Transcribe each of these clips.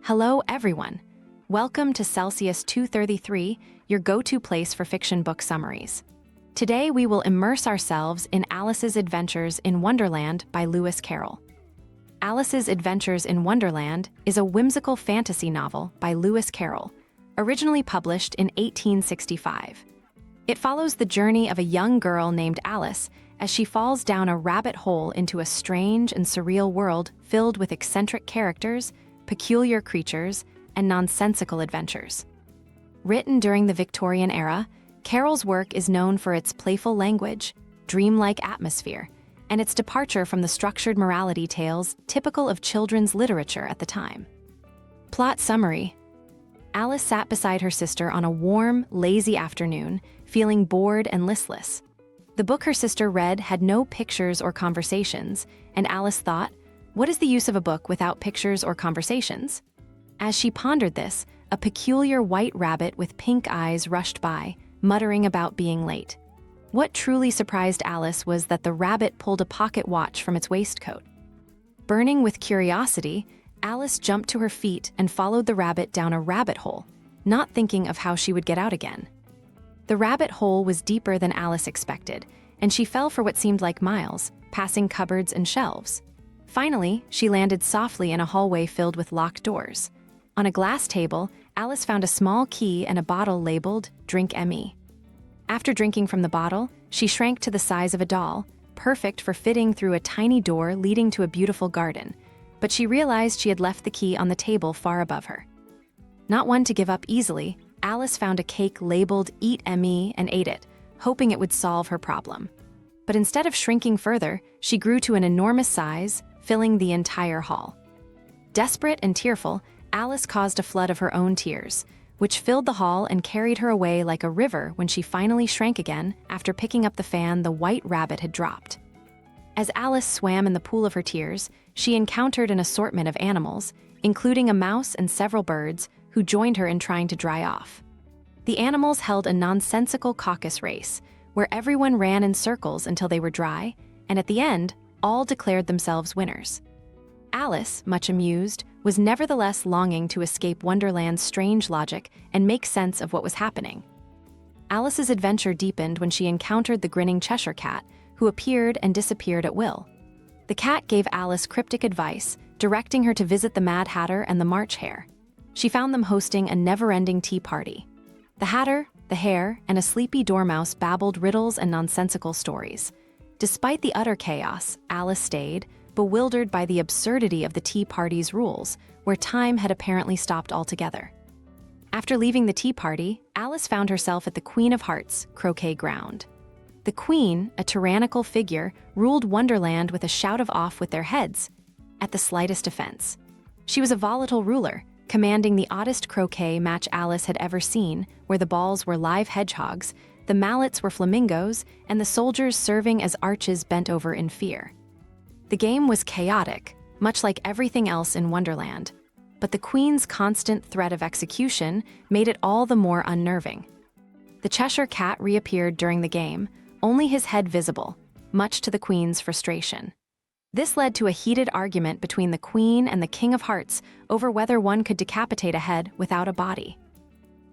Hello, everyone. Welcome to Celsius 233, your go-to place for fiction book summaries. Today, we will immerse ourselves in Alice's Adventures in Wonderland by Lewis Carroll. Alice's Adventures in Wonderland is a whimsical fantasy novel by Lewis Carroll, originally published in 1865. It follows the journey of a young girl named Alice as she falls down a rabbit hole into a strange and surreal world filled with eccentric characters, peculiar creatures, and nonsensical adventures. Written during the Victorian era, Carroll's work is known for its playful language, dreamlike atmosphere, and its departure from the structured morality tales typical of children's literature at the time. Plot summary: Alice sat beside her sister on a warm, lazy afternoon, feeling bored and listless. The book her sister read had no pictures or conversations, and Alice thought, what is the use of a book without pictures or conversations? As she pondered this, a peculiar white rabbit with pink eyes rushed by, muttering about being late. What truly surprised Alice was that the rabbit pulled a pocket watch from its waistcoat. Burning with curiosity, Alice jumped to her feet and followed the rabbit down a rabbit hole, not thinking of how she would get out again. The rabbit hole was deeper than Alice expected, and she fell for what seemed like miles, passing cupboards and shelves. Finally, she landed softly in a hallway filled with locked doors. On a glass table, Alice found a small key and a bottle labeled Drink Me. After drinking from the bottle, she shrank to the size of a doll, perfect for fitting through a tiny door leading to a beautiful garden. But she realized she had left the key on the table far above her. Not one to give up easily, Alice found a cake labeled Eat Me and ate it, hoping it would solve her problem. But instead of shrinking further, she grew to an enormous size, filling the entire hall. Desperate and tearful, Alice caused a flood of her own tears, which filled the hall and carried her away like a river when she finally shrank again after picking up the fan the white rabbit had dropped. As Alice swam in the pool of her tears, she encountered an assortment of animals, including a mouse and several birds, who joined her in trying to dry off. The animals held a nonsensical caucus race, where everyone ran in circles until they were dry, and at the end, all declared themselves winners. Alice, much amused, was nevertheless longing to escape Wonderland's strange logic and make sense of what was happening. Alice's adventure deepened when she encountered the grinning Cheshire Cat, who appeared and disappeared at will. The cat gave Alice cryptic advice, directing her to visit the Mad Hatter and the March Hare. She found them hosting a never-ending tea party. The Hatter, the Hare, and a sleepy dormouse babbled riddles and nonsensical stories. Despite the utter chaos, Alice stayed, bewildered by the absurdity of the tea party's rules, where time had apparently stopped altogether. After leaving the tea party, Alice found herself at the Queen of Hearts' croquet ground. The Queen, a tyrannical figure, ruled Wonderland with a shout of off with their heads, at the slightest offense. She was a volatile ruler, commanding the oddest croquet match Alice had ever seen, where the balls were live hedgehogs, the mallets were flamingos, and the soldiers serving as arches bent over in fear. The game was chaotic, much like everything else in Wonderland, but the Queen's constant threat of execution made it all the more unnerving. The Cheshire Cat reappeared during the game, only his head visible, much to the Queen's frustration. This led to a heated argument between the Queen and the King of Hearts over whether one could decapitate a head without a body.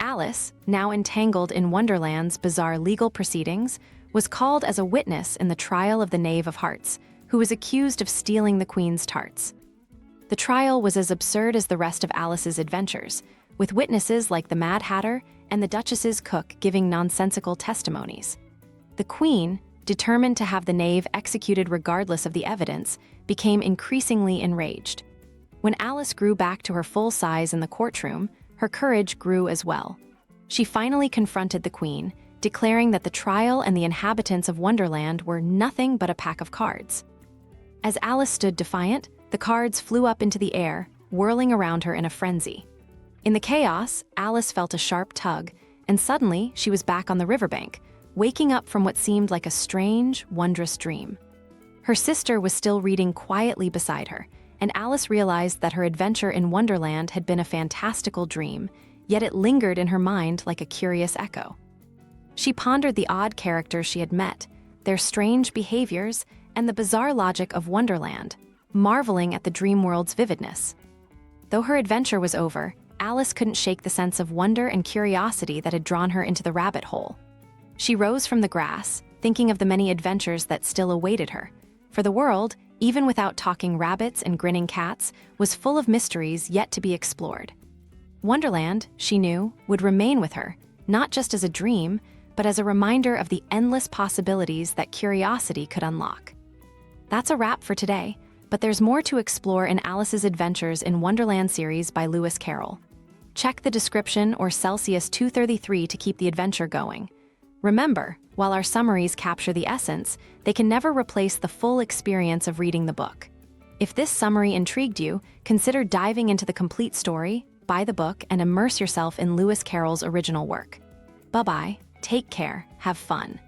Alice, now entangled in Wonderland's bizarre legal proceedings, was called as a witness in the trial of the Knave of Hearts, who was accused of stealing the Queen's tarts. The trial was as absurd as the rest of Alice's adventures, with witnesses like the Mad Hatter and the Duchess's cook giving nonsensical testimonies. The Queen, determined to have the knave executed regardless of the evidence, became increasingly enraged. When Alice grew back to her full size in the courtroom, her courage grew as well. She finally confronted the Queen, declaring that the trial and the inhabitants of Wonderland were nothing but a pack of cards. As Alice stood defiant, the cards flew up into the air, whirling around her in a frenzy. In the chaos, Alice felt a sharp tug, and suddenly she was back on the riverbank, waking up from what seemed like a strange, wondrous dream. Her sister was still reading quietly beside her, and Alice realized that her adventure in Wonderland had been a fantastical dream, yet it lingered in her mind like a curious echo. She pondered the odd characters she had met, their strange behaviors, and the bizarre logic of Wonderland, marveling at the dream world's vividness. Though her adventure was over, Alice couldn't shake the sense of wonder and curiosity that had drawn her into the rabbit hole. She rose from the grass, thinking of the many adventures that still awaited her. For the world, even without talking rabbits and grinning cats, was full of mysteries yet to be explored. Wonderland, she knew, would remain with her, not just as a dream, but as a reminder of the endless possibilities that curiosity could unlock. That's a wrap for today, but there's more to explore in Alice's Adventures in Wonderland series by Lewis Carroll. Check the description or Celsius 233 to keep the adventure going. Remember, while our summaries capture the essence, they can never replace the full experience of reading the book. If this summary intrigued you, consider diving into the complete story, buy the book, and immerse yourself in Lewis Carroll's original work. Bye-bye, take care, have fun.